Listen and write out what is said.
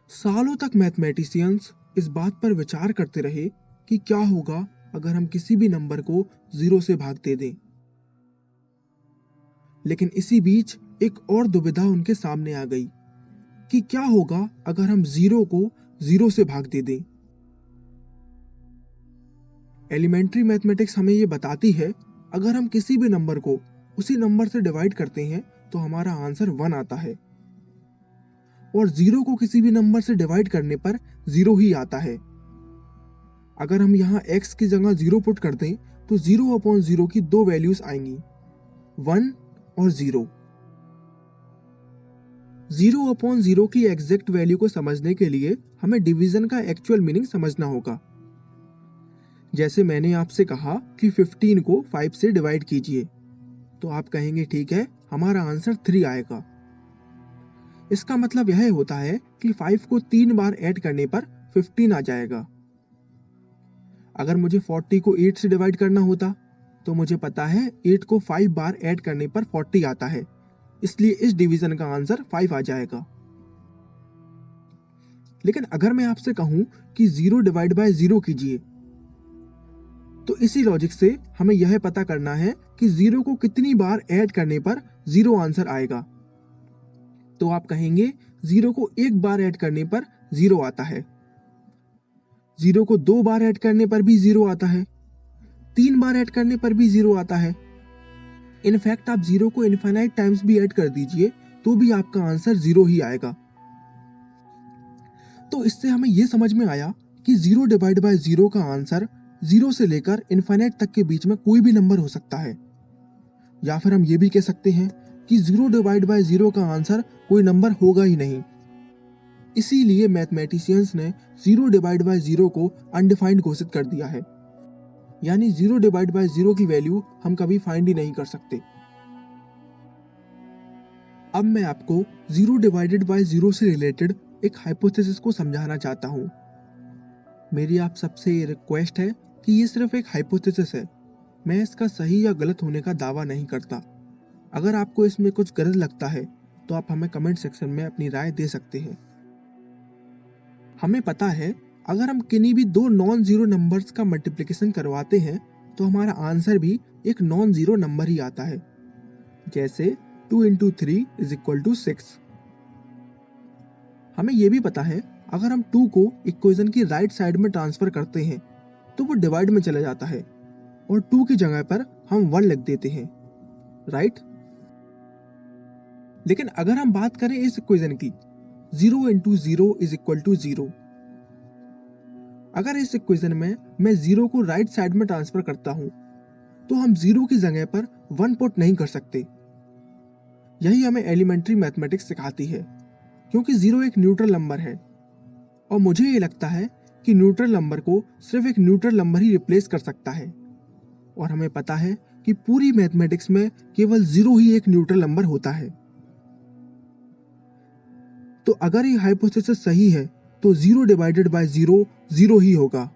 सालों तक मैथमेटिशियंस इस बात पर विचार करते रहे कि क्या होगा अगर हम किसी भी नंबर को 0 से भाग दे दें। लेकिन इसी बीच एक और दुविधा उनके सामने आ गई कि क्या होगा अगर हम 0 को 0 से भाग दे दें। एलिमेंट्री मैथमेटिक्स हमें यह बताती है अगर हम किसी भी नंबर को उसी नंबर से डिवाइड करते हैं तो हमारा आंसर 1 आता है, और 0 को किसी भी नंबर से डिवाइड करने पर 0 ही आता है। अगर हम यहाँ x की जगह 0 पुट कर दें तो 0/0 की दो वैल्यूज आएंगी, 1 और 0। 0/0 की एग्जैक्ट वैल्यू को समझने के लिए हमें डिवीजन का एक्चुअल मीनिंग समझना होगा। जैसे मैंने आपसे कहा कि 15 को 5 से डिवाइड कीजिए, तो आप कहेंगे ठीक है, हमारा आंसर 3 आएगा। इसका मतलब यह होता है कि 5 को 3 बार ऐड करने पर 15 आ जाएगा। अगर मुझे 40 को 8 से डिवाइड करना होता तो मुझे पता है 8 को 5 बार ऐड करने पर 40 आता है, इसलिए इस डिवीजन का आंसर 5 आ जाएगा। लेकिन अगर मैं आपसे कहूं कि 0 डिवाइड बाय 0 कीजिए, तो इसी लॉजिक से हमें यह पता करना है कि 0 को कितनी बार ऐड करने पर 0 आंसर आएगा। तो आप कहेंगे 0 को 1 बार ऐड करने पर 0 आता है, 0 को 2 बार ऐड करने पर भी 0 आता है, 3 बार ऐड करने पर भी 0 आता है। इनफैक्ट आप 0 को इनफाइनाइट टाइम्स भी ऐड कर दीजिए तो भी आपका आंसर 0 ही आएगा। तो इससे हमें यह समझ में आया कि 0 डिवाइड बाय 0 का आंसर 0 से लेकर इनफाइनाइट तक के बीच में कोई भी नंबर हो सकता है, या फिर हम ये भी कह सकते हैं कि 0 डिवाइड बाय 0 का आंसर कोई नंबर होगा ही नहीं। इसीलिए मैथमेटिशियंस ने 0 डिवाइड बाय 0 को अनडिफाइंड घोषित कर दिया है, यानी 0 डिवाइड बाय 0 की वैल्यू हम कभी फाइंड ही नहीं कर सकते। अब मैं आपको 0 डिवाइडेड बाय 0 से रिलेटेड एक हाइपोथेसिस को समझाना चाहता हूं। मेरी आप सबसे ये रिक्वेस्ट है कि ये सिर्फ एक हाइपोथेसिस है, मैं इसका सही या गलत होने का दावा नहीं करता। अगर आपको इसमें कुछ गलत लगता है तो आप हमें कमेंट सेक्शन में अपनी राय दे सकते हैं। हमें पता है अगर हम किन्हीं भी दो नॉन जीरो नंबर्स का मल्टीप्लिकेशन करवाते हैं तो हमारा आंसर भी एक नॉन जीरो नंबर ही आता है, जैसे 2 × 3 = 6। हमें यह भी पता है अगर हम 2 को इक्वेशन की राइट साइड में ट्रांसफर करते हैं तो वो डिवाइड में चला जाता है और 2 की जगह पर हम 1 लिख देते हैं, राइट। लेकिन अगर हम बात करें इस इक्वेशन की 0 × 0 = 0, अगर इस इक्वेशन में मैं 0 को राइट साइड में ट्रांसफर करता हूं तो हम 0 की जगह पर 1 पुट नहीं कर सकते। यही हमें एलिमेंट्री मैथमेटिक्स सिखाती है, क्योंकि 0 एक न्यूट्रल नंबर है और मुझे ये लगता है कि न्यूट्रल नंबर को सिर्फ एक न्यूट्रल नंबर ही रिप्लेस कर सकता है, और हमें पता है कि पूरी मैथमेटिक्स में केवल 0 ही एक न्यूट्रल नंबर होता है। तो अगर ये हाइपोथेसिस सही है तो 0 डिवाइडेड बाय 0 0 ही होगा।